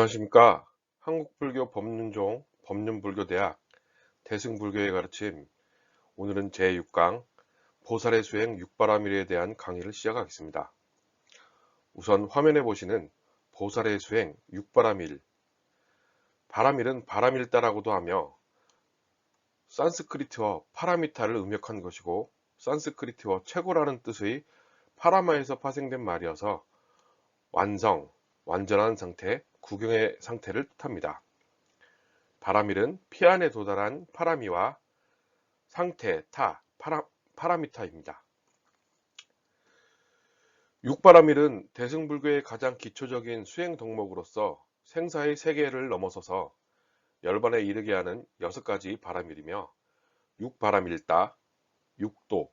안녕하십니까. 한국불교 법륜종 법륜불교대학 대승불교의 가르침. 오늘은 제6강 보살의 수행 육바라밀에 대한 강의를 시작하겠습니다. 우선 화면에 보시는 보살의 수행 육바라밀. 바라밀은 바라밀다라고도 하며 산스크리트어 파라미타를 음역한 것이고 산스크리트어 최고라는 뜻의 파라마에서 파생된 말이어서 완성, 완전한 상태, 구경의 상태를 뜻합니다. 바라밀은 피안에 도달한 파라미와 상태, 파라미타입니다. 육바라밀은 대승불교의 가장 기초적인 수행 덕목으로서 생사의 세계를 넘어서서 열반에 이르게 하는 6가지 바라밀이며 육바라밀다, 육도,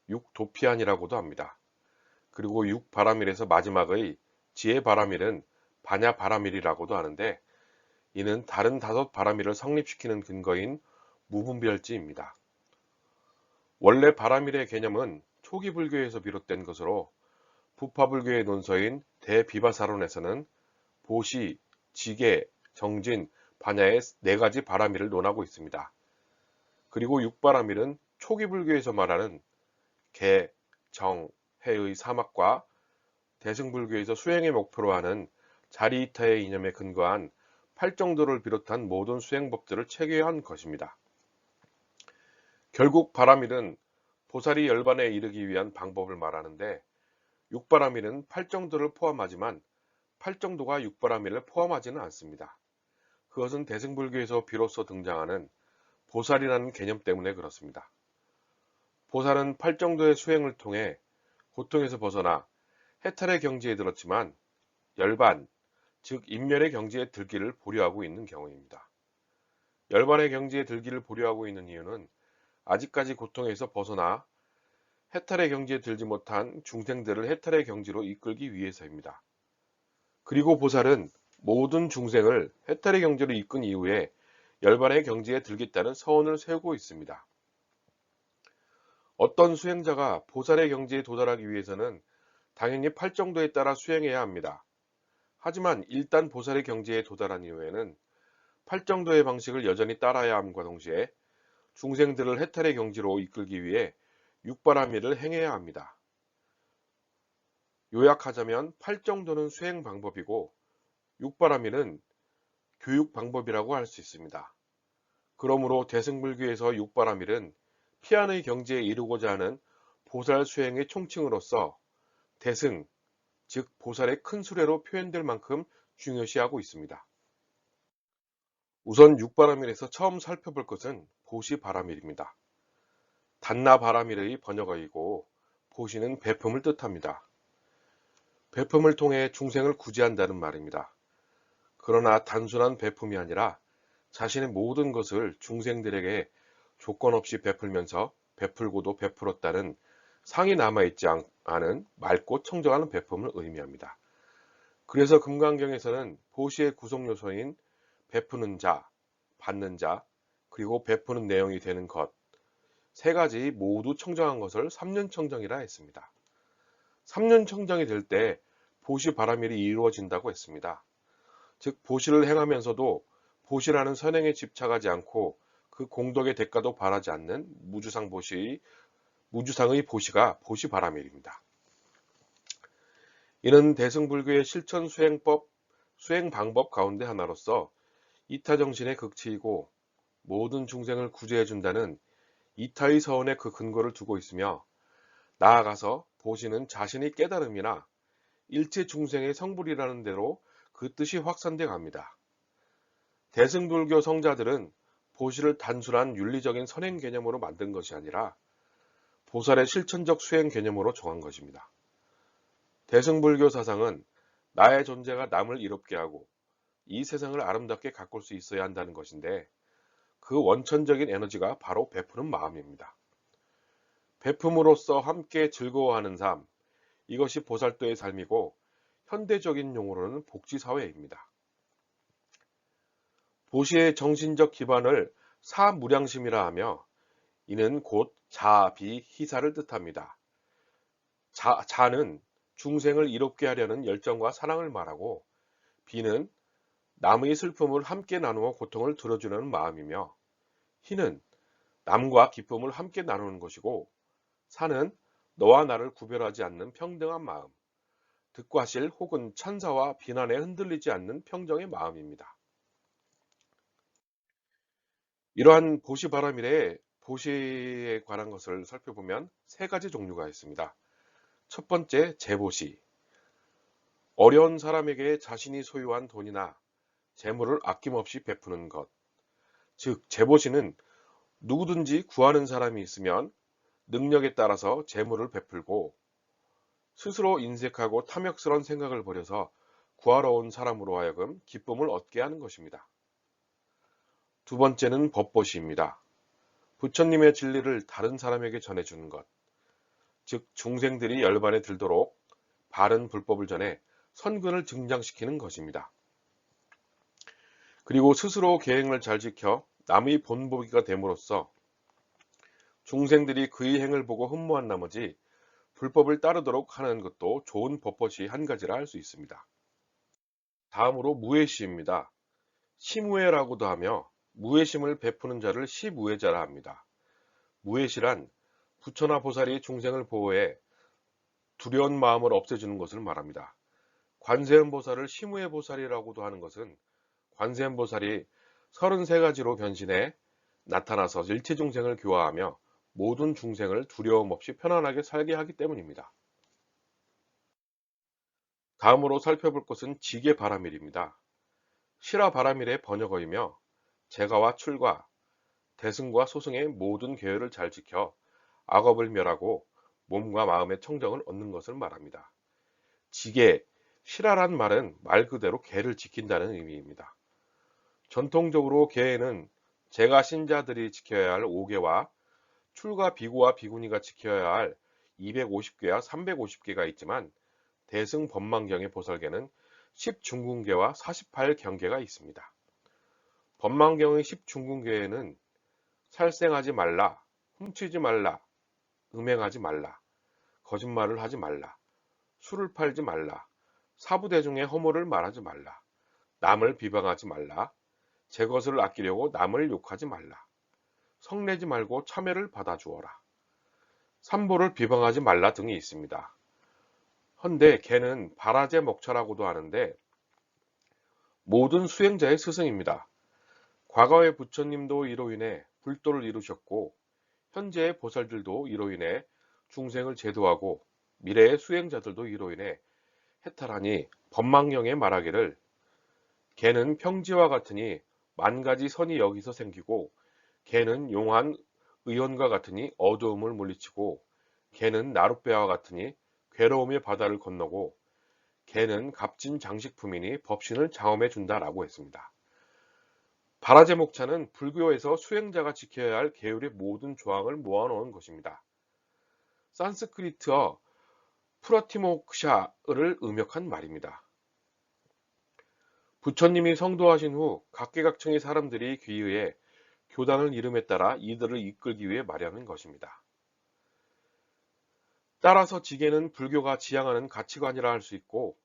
육도피안이라고도 합니다. 그리고 육바라밀에서 마지막의 지혜바라밀은 반야바라밀이라고도 하는데 이는 다른 5바라밀을 성립시키는 근거인 무분별지입니다. 원래 바라밀의 개념은 초기 불교에서 비롯된 것으로 부파불교의 논서인 대비바사론에서는 보시, 지계, 정진, 반야의 4가지 바라밀을 논하고 있습니다. 그리고 육바라밀은 초기 불교에서 말하는 개, 정, 해의 사막과 대승불교에서 수행의 목표로 하는 자리이타의 이념에 근거한 팔정도를 비롯한 모든 수행법들을 체계한 것입니다. 결국 바라밀은 보살이 열반에 이르기 위한 방법을 말하는데 육바라밀은 팔정도를 포함하지만 팔정도가 육바라밀을 포함하지는 않습니다. 그것은 대승불교에서 비로소 등장하는 보살이라는 개념 때문에 그렇습니다. 보살은 팔정도의 수행을 통해 고통에서 벗어나 해탈의 경지에 들었지만 열반, 즉 인멸의 경지에 들기를 보류하고 있는 경우입니다. 열반의 경지에 들기를 보류하고 있는 이유는 아직까지 고통에서 벗어나 해탈의 경지에 들지 못한 중생들을 해탈의 경지로 이끌기 위해서입니다. 그리고 보살은 모든 중생을 해탈의 경지로 이끈 이후에 열반의 경지에 들겠다는 서원을 세우고 있습니다. 어떤 수행자가 보살의 경지에 도달하기 위해서는 당연히 팔정도에 따라 수행해야 합니다. 하지만 일단 보살의 경지에 도달한 이후에는 팔정도의 방식을 여전히 따라야 함과 동시에 중생들을 해탈의 경지로 이끌기 위해 육바라밀을 행해야 합니다. 요약하자면 팔정도는 수행 방법이고 육바라밀은 교육 방법이라고 할 수 있습니다. 그러므로 대승불교에서 육바라밀은 피안의 경지에 이르고자 하는 보살 수행의 총칭으로서 대승, 즉 보살의 큰 수레로 표현될 만큼 중요시하고 있습니다. 우선 육바라밀에서 처음 살펴볼 것은 보시바라밀입니다. 단나바라밀의 번역어이고 보시는 베품을 뜻합니다. 베품을 통해 중생을 구제한다는 말입니다. 그러나 단순한 베품이 아니라 자신의 모든 것을 중생들에게 조건 없이 베풀면서 베풀고도 베풀었다는 상이 남아있지 않은 맑고 청정한 베품을 의미합니다. 그래서 금강경에서는 보시의 구성 요소인 베푸는 자, 받는 자, 그리고 베푸는 내용이 되는 것, 3가지 모두 청정한 것을 삼륜청정이라 했습니다. 삼륜청정이 될 때 보시바라밀이 이루어진다고 했습니다. 즉 보시를 행하면서도 보시라는 선행에 집착하지 않고 그 공덕의 대가도 바라지 않는 무주상의 보시가 보시바라밀입니다. 이는 대승불교의 실천 수행 방법 가운데 하나로서 이타정신의 극치이고 모든 중생을 구제해준다는 이타의 서원에 그 근거를 두고 있으며 나아가서 보시는 자신의 깨달음이나 일체 중생의 성불이라는 대로 그 뜻이 확산돼 갑니다. 대승불교 성자들은 보시를 단순한 윤리적인 선행 개념으로 만든 것이 아니라 보살의 실천적 수행 개념으로 정한 것입니다. 대승불교 사상은 나의 존재가 남을 이롭게 하고 이 세상을 아름답게 가꿀 수 있어야 한다는 것인데 그 원천적인 에너지가 바로 베푸는 마음입니다. 베품으로써 함께 즐거워하는 삶, 이것이 보살도의 삶이고 현대적인 용어로는 복지사회입니다. 보시의 정신적 기반을 사무량심이라 하며 이는 곧 자비희사를 뜻합니다. 자는 중생을 이롭게 하려는 열정과 사랑을 말하고 비는 남의 슬픔을 함께 나누어 고통을 들어주려는 마음이며, 희는 남과 기쁨을 함께 나누는 것이고, 사는 너와 나를 구별하지 않는 평등한 마음, 득과실 혹은 찬사와 비난에 흔들리지 않는 평정의 마음입니다. 이러한 보시바라밀의 보시에 관한 것을 살펴보면 세 가지 종류가 있습니다. 첫 번째, 재보시. 어려운 사람에게 자신이 소유한 돈이나 재물을 아낌없이 베푸는 것. 즉, 재보시는 누구든지 구하는 사람이 있으면 능력에 따라서 재물을 베풀고, 스스로 인색하고 탐욕스러운 생각을 버려서 구하러 온 사람으로 하여금 기쁨을 얻게 하는 것입니다. 두 번째는 법보시입니다. 부처님의 진리를 다른 사람에게 전해주는 것. 즉, 중생들이 열반에 들도록 바른 불법을 전해 선근을 증장시키는 것입니다. 그리고 스스로 계행을 잘 지켜 남의 본보기가 됨으로써 중생들이 그의 행을 보고 흠모한 나머지 불법을 따르도록 하는 것도 좋은 법보시 한 가지라 할 수 있습니다. 다음으로 무해시입니다. 시무해라고도 하며 무해심을 베푸는 자를 시무해자라 합니다. 무해시란 부처나 보살이 중생을 보호해 두려운 마음을 없애주는 것을 말합니다. 관세음보살을 시무해보살이라고도 하는 것은 관세음보살이 33가지로 변신해 나타나서 일체중생을 교화하며 모든 중생을 두려움 없이 편안하게 살게 하기 때문입니다. 다음으로 살펴볼 것은 지게바라밀입니다. 시라바라밀의 번역어이며 재가와 출가, 대승과 소승의 모든 계율을 잘 지켜 악업을 멸하고 몸과 마음의 청정을 얻는 것을 말합니다. 지게, 시라란 말은 말 그대로 계를 지킨다는 의미입니다. 전통적으로 계에는 재가 신자들이 지켜야 할 5계와 출가 비구와 비구니가 지켜야 할 250계와 350계가 있지만, 대승 법망경의 보살계는 10중궁계와 48경계가 있습니다. 법망경의 10중궁계에는 살생하지 말라, 훔치지 말라, 음행하지 말라, 거짓말을 하지 말라, 술을 팔지 말라, 사부대중의 허물을 말하지 말라, 남을 비방하지 말라, 제 것을 아끼려고 남을 욕하지 말라, 성내지 말고 참회를 받아주어라, 삼보를 비방하지 말라 등이 있습니다. 헌데 걔는 바라제 목차라고도 하는데 모든 수행자의 스승입니다. 과거의 부처님도 이로 인해 불도를 이루셨고, 현재의 보살들도 이로 인해 중생을 제도하고, 미래의 수행자들도 이로 인해 해탈하니 법망경에 말하기를 걔는 평지와 같으니 만가지 선이 여기서 생기고, 걔는 용한 의원과 같으니 어두움을 물리치고, 걔는 나룻배와 같으니 괴로움의 바다를 건너고, 걔는 값진 장식품이니 법신을 장엄해 준다라고 했습니다. 바라제 목차는 불교에서 수행자가 지켜야 할 계율의 모든 조항을 모아놓은 것입니다. 산스크리트어 프라티모크샤를 음역한 말입니다. 부처님이 성도하신 후 각계각층의 사람들이 귀의해 교단을 이름에 따라 이들을 이끌기 위해 마련한 것입니다. 따라서 지계는 불교가 지향하는 가치관이라 할 수 있고,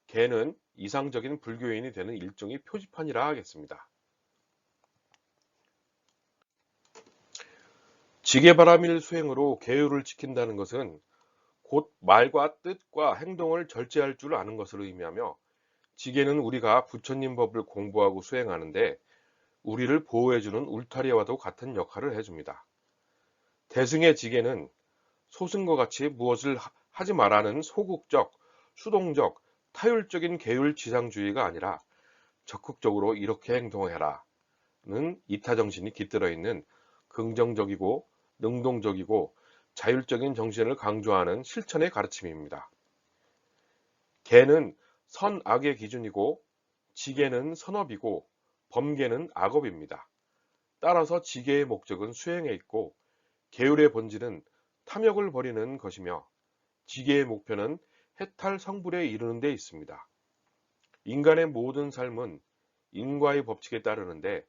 계는 이상적인 불교인이 되는 일종의 표지판이라 하겠습니다. 지게바라밀 수행으로 계율을 지킨다는 것은 곧 말과 뜻과 행동을 절제할 줄 아는 것을 의미하며, 지게는 우리가 부처님 법을 공부하고 수행하는데 우리를 보호해주는 울타리와도 같은 역할을 해줍니다. 대승의 지게는 소승과 같이 무엇을 하지 말라는 소극적, 수동적, 타율적인 계율지상주의가 아니라 적극적으로 이렇게 행동해라 는 이타정신이 깃들어 있는 긍정적이고 능동적이고 자율적인 정신을 강조하는 실천의 가르침입니다. 계는 선악의 기준이고, 지계는 선업이고, 범계는 악업입니다. 따라서 지계의 목적은 수행에 있고, 계율의 본질은 탐욕을 버리는 것이며, 지계의 목표는 해탈 성불에 이르는 데 있습니다. 인간의 모든 삶은 인과의 법칙에 따르는데,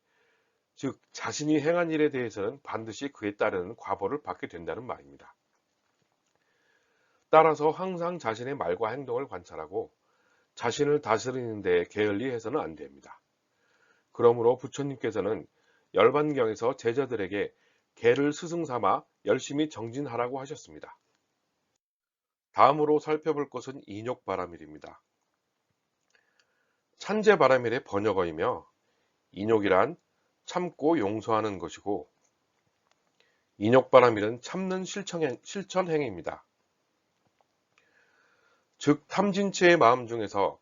즉 자신이 행한 일에 대해서는 반드시 그에 따르는 과보를 받게 된다는 말입니다. 따라서 항상 자신의 말과 행동을 관찰하고 자신을 다스리는 데 게을리해서는 안 됩니다. 그러므로 부처님께서는 열반경에서 제자들에게 개를 스승 삼아 열심히 정진하라고 하셨습니다. 다음으로 살펴볼 것은 인욕바라밀입니다. 찬제바라밀의 번역어이며 인욕이란 참고 용서하는 것이고 인욕바라밀은 참는 실천행위입니다. 즉 탐진치의 마음 중에서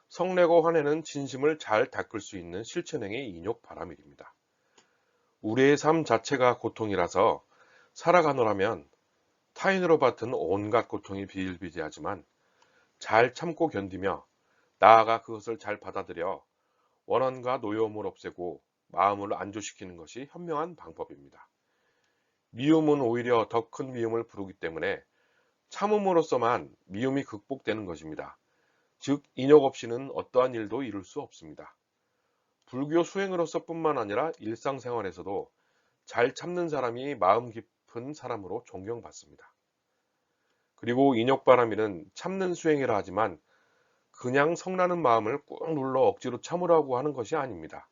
성내고 화내는 진심을 잘 닦을 수 있는 실천행위 인욕바라밀입니다. 우리의 삶 자체가 고통이라서 살아가노라면 타인으로 받은 온갖 고통이 비일비재하지만 잘 참고 견디며 나아가 그것을 잘 받아들여 원한과 노여움을 없애고 마음을 안주시키는 것이 현명한 방법입니다. 미움은 오히려 더 큰 미움을 부르기 때문에 참음으로써만 미움이 극복되는 것입니다. 즉 인욕 없이는 어떠한 일도 이룰 수 없습니다. 불교 수행으로서 뿐만 아니라 일상생활에서도 잘 참는 사람이 마음 깊은 사람으로 존경받습니다. 그리고 인욕바라밀은 참는 수행이라 하지만 그냥 성나는 마음을 꾹 눌러 억지로 참으라고 하는 것이 아닙니다.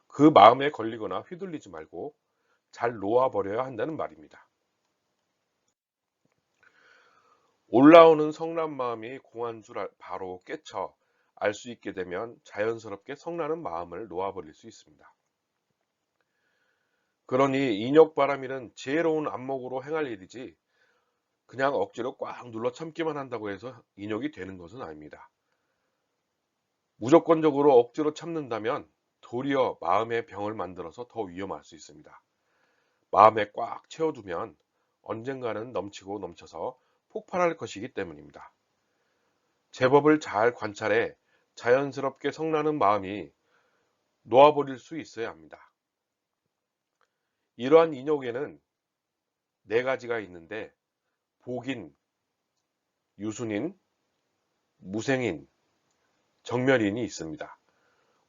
그 마음에 걸리거나 휘둘리지 말고 잘 놓아버려야 한다는 말입니다. 올라오는 성난 마음이 공한 줄 바로 깨쳐 알 수 있게 되면 자연스럽게 성나는 마음을 놓아버릴 수 있습니다. 그러니 인욕바라밀은 지혜로운 안목으로 행할 일이지 그냥 억지로 꽉 눌러 참기만 한다고 해서 인욕이 되는 것은 아닙니다. 무조건적으로 억지로 참는다면 도리어 마음의 병을 만들어서 더 위험할 수 있습니다. 마음에 꽉 채워두면 언젠가는 넘치고 넘쳐서 폭발할 것이기 때문입니다. 제법을 잘 관찰해 자연스럽게 성나는 마음이 놓아버릴 수 있어야 합니다. 이러한 인욕에는 네 가지가 있는데 복인, 유순인, 무생인, 정멸인이 있습니다.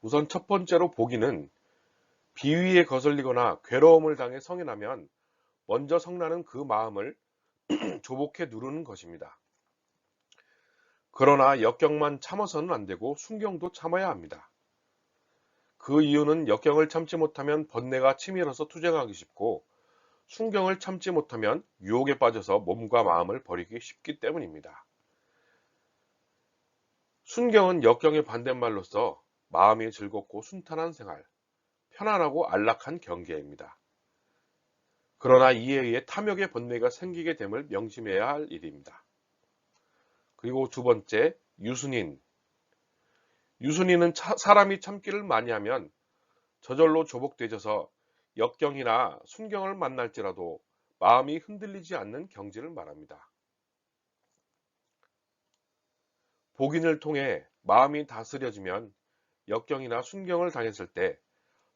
우선 첫 번째로 복인은 비위에 거슬리거나 괴로움을 당해 성이 나면 먼저 성나는 그 마음을 조복해 누르는 것입니다. 그러나 역경만 참아서는 안 되고 순경도 참아야 합니다. 그 이유는 역경을 참지 못하면 번뇌가 치밀어서 투쟁하기 쉽고 순경을 참지 못하면 유혹에 빠져서 몸과 마음을 버리기 쉽기 때문입니다. 순경은 역경의 반대말로서 마음이 즐겁고 순탄한 생활, 편안하고 안락한 경계입니다. 그러나 이에 의해 탐욕의 번뇌가 생기게 됨을 명심해야 할 일입니다. 그리고 두 번째, 유순인. 유순인은 사람이 참기를 많이 하면 저절로 조복되져서 역경이나 순경을 만날지라도 마음이 흔들리지 않는 경지를 말합니다. 복인을 통해 마음이 다스려지면 역경이나 순경을 당했을 때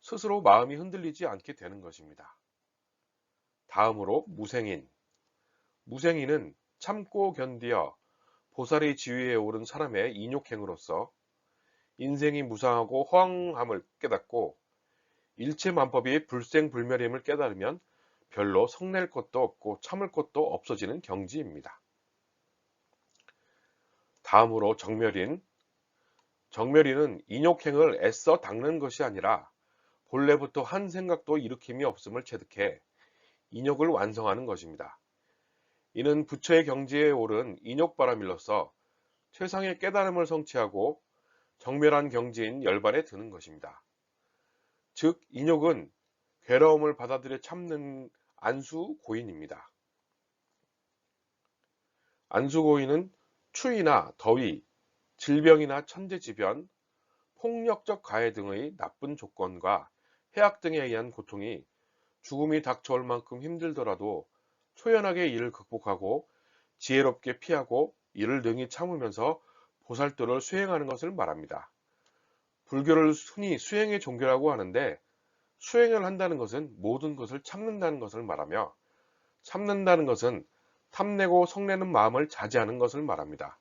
스스로 마음이 흔들리지 않게 되는 것입니다. 다음으로 무생인. 무생인은 참고 견디어 보살의 지위에 오른 사람의 인욕행으로서 인생이 무상하고 허황함을 깨닫고 일체만법이 불생불멸임을 깨달으면 별로 성낼 것도 없고 참을 것도 없어지는 경지입니다. 다음으로 정멸인. 정멸인은 인욕행을 애써 닦는 것이 아니라 본래부터 한 생각도 일으킴이 없음을 체득해 인욕을 완성하는 것입니다. 이는 부처의 경지에 오른 인욕바라밀로서 최상의 깨달음을 성취하고 정멸한 경지인 열반에 드는 것입니다. 즉 인욕은 괴로움을 받아들여 참는 안수고인입니다. 안수고인은 추위나 더위, 질병이나 천재지변, 폭력적 가해 등의 나쁜 조건과 해악 등에 의한 고통이 죽음이 닥쳐올 만큼 힘들더라도 초연하게 이를 극복하고 지혜롭게 피하고 이를 능히 참으면서 보살도를 수행하는 것을 말합니다. 불교를 흔히 수행의 종교라고 하는데 수행을 한다는 것은 모든 것을 참는다는 것을 말하며 참는다는 것은 탐내고 성내는 마음을 자제하는 것을 말합니다.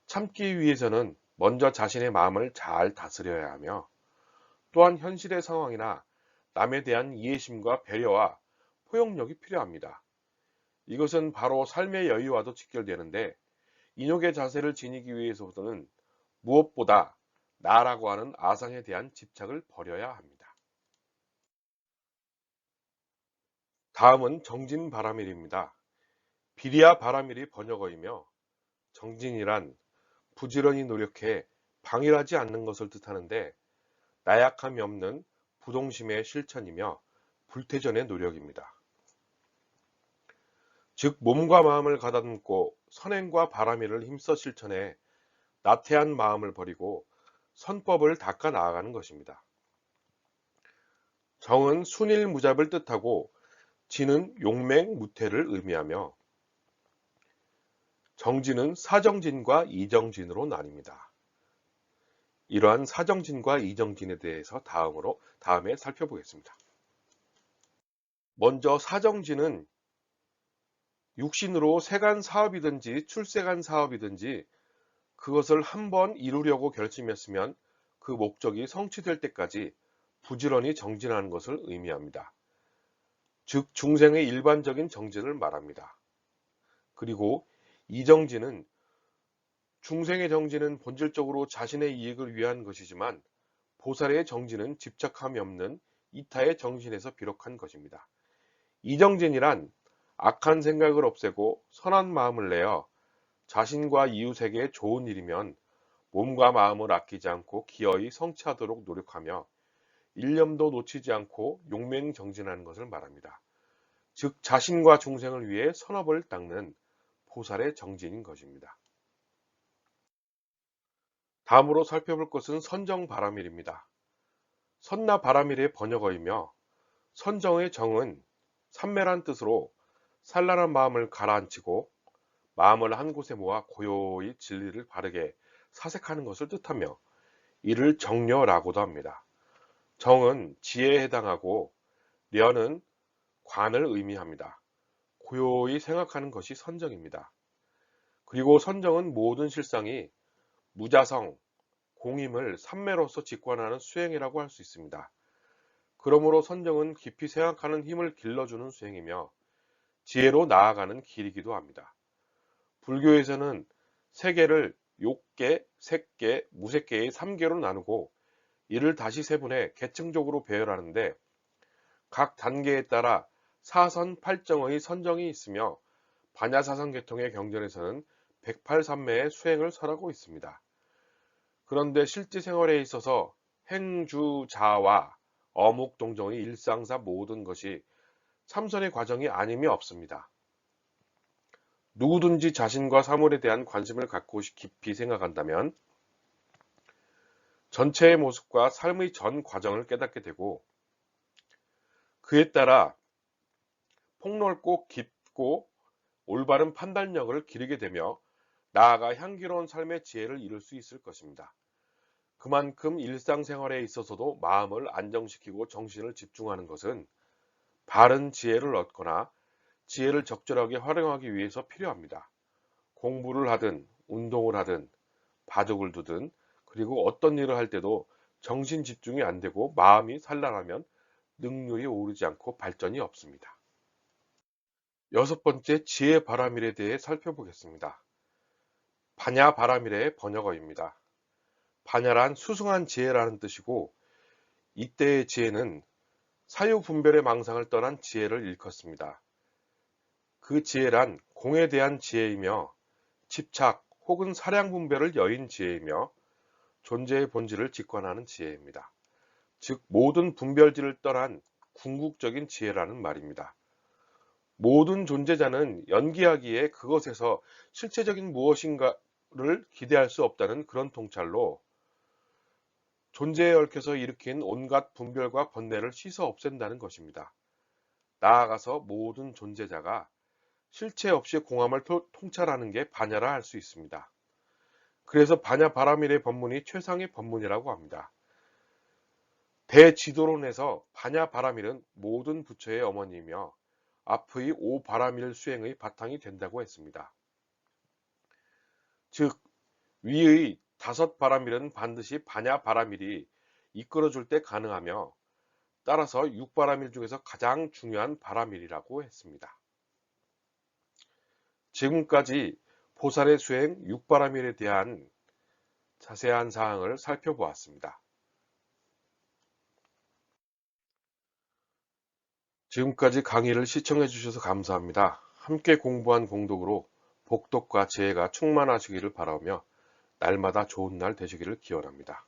참기 위해서는 먼저 자신의 마음을 잘 다스려야 하며 또한 현실의 상황이나 남에 대한 이해심과 배려와 포용력이 필요합니다. 이것은 바로 삶의 여유와도 직결되는데 인욕의 자세를 지니기 위해서는 무엇보다 나라고 하는 아상에 대한 집착을 버려야 합니다. 다음은 정진바라밀입니다. 비리아 바라밀이 번역어이며 정진이란 부지런히 노력해 방일하지 않는 것을 뜻하는데 나약함이 없는 부동심의 실천이며 불태전의 노력입니다. 즉 몸과 마음을 가다듬고 선행과 바라밀을 힘써 실천해 나태한 마음을 버리고 선법을 닦아 나아가는 것입니다. 정은 순일무잡을 뜻하고 진은 용맹무퇴를 의미하며 정진은 사정진과 이정진으로 나뉩니다. 이러한 사정진과 이정진에 대해서 다음에 살펴보겠습니다. 먼저 사정진은 육신으로 세간 사업이든지 출세간 사업이든지 그것을 한번 이루려고 결심했으면 그 목적이 성취될 때까지 부지런히 정진하는 것을 의미합니다. 즉 중생의 일반적인 정진을 말합니다. 그리고 이정진은 중생의 정진은 본질적으로 자신의 이익을 위한 것이지만 보살의 정진은 집착함이 없는 이타의 정신에서 비롯한 것입니다. 이정진이란 악한 생각을 없애고 선한 마음을 내어 자신과 이웃에게 좋은 일이면 몸과 마음을 아끼지 않고 기어이 성취하도록 노력하며 일념도 놓치지 않고 용맹정진하는 것을 말합니다. 즉 자신과 중생을 위해 선업을 닦는 보살의 정진인 것입니다. 다음으로 살펴볼 것은 선정바라밀입니다. 선나바라밀의 번역어이며 선정의 정은 산매란 뜻으로 산란한 마음을 가라앉히고 마음을 한 곳에 모아 고요히 진리를 바르게 사색하는 것을 뜻하며 이를 정려라고도 합니다. 정은 지혜에 해당하고 려는 관을 의미합니다. 고요히 생각하는 것이 선정입니다. 그리고 선정은 모든 실상이 무자성, 공임을 삼매로서 직관하는 수행이라고 할 수 있습니다. 그러므로 선정은 깊이 생각하는 힘을 길러주는 수행이며 지혜로 나아가는 길이기도 합니다. 불교에서는 세계를 욕계, 색계, 무색계의 3계로 나누고 이를 다시 세분해 계층적으로 배열하는데 각 단계에 따라 사선 8정의 선정이 있으며 반야사상 계통의 경전에서는 108산매의 수행을 설하고 있습니다. 그런데 실제 생활에 있어서 행주자와 어묵동정의 일상사 모든 것이 참선의 과정이 아님이 없습니다. 누구든지 자신과 사물에 대한 관심을 갖고 깊이 생각한다면 전체의 모습과 삶의 전 과정을 깨닫게 되고 그에 따라 폭넓고 깊고 올바른 판단력을 기르게 되며 나아가 향기로운 삶의 지혜를 이룰 수 있을 것입니다. 그만큼 일상생활에 있어서도 마음을 안정시키고 정신을 집중하는 것은 바른 지혜를 얻거나 지혜를 적절하게 활용하기 위해서 필요합니다. 공부를 하든 운동을 하든 바둑을 두든 그리고 어떤 일을 할 때도 정신 집중이 안 되고 마음이 산란하면 능률이 오르지 않고 발전이 없습니다. 여섯 번째 지혜 바라밀에 대해 살펴보겠습니다. 반야 바라밀의 번역어입니다. 반야란 수승한 지혜라는 뜻이고 이때의 지혜는 사유 분별의 망상을 떠난 지혜를 일컫습니다. 그 지혜란 공에 대한 지혜이며 집착 혹은 사량 분별을 여인 지혜이며 존재의 본질을 직관하는 지혜입니다. 즉 모든 분별지를 떠난 궁극적인 지혜라는 말입니다. 모든 존재자는 연기하기에 그것에서 실체적인 무엇인가를 기대할 수 없다는 그런 통찰로 존재에 얽혀서 일으킨 온갖 분별과 번뇌를 씻어 없앤다는 것입니다. 나아가서 모든 존재자가 실체 없이 공함을 통찰하는 게 반야라 할 수 있습니다. 그래서 반야 바라밀의 법문이 최상의 법문이라고 합니다. 대지도론에서 반야 바라밀은 모든 부처의 어머니이며 앞의 오 바라밀 수행의 바탕이 된다고 했습니다. 즉 위의 다섯 바라밀은 반드시 반야 바라밀이 이끌어줄 때 가능하며 따라서 육 바라밀 중에서 가장 중요한 바라밀이라고 했습니다. 지금까지 보살의 수행 육 바라밀에 대한 자세한 사항을 살펴보았습니다. 지금까지 강의를 시청해 주셔서 감사합니다. 함께 공부한 공덕으로 복덕과 지혜가 충만하시기를 바라며 날마다 좋은 날 되시기를 기원합니다.